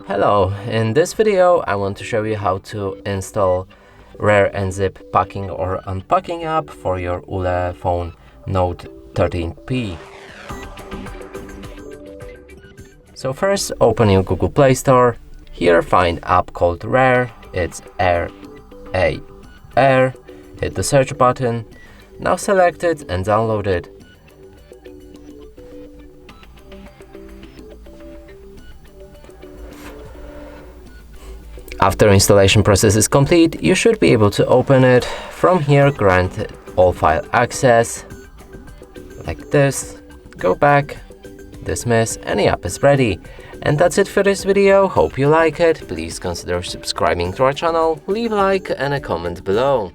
Hello, in this video I want to show you how to install Rare and Zip packing or unpacking app for your ULEFONE Note 13P. So first open your Google Play Store. Here find app called Rare, it's R-A-R, hit the search button, now select it and download it. After installation process is complete, you should be able to open it. From here, grant all file access, like this, go back, dismiss, and the app is ready. And that's it for this video. Hope you like it. Please consider subscribing to our channel, leave a like and a comment below.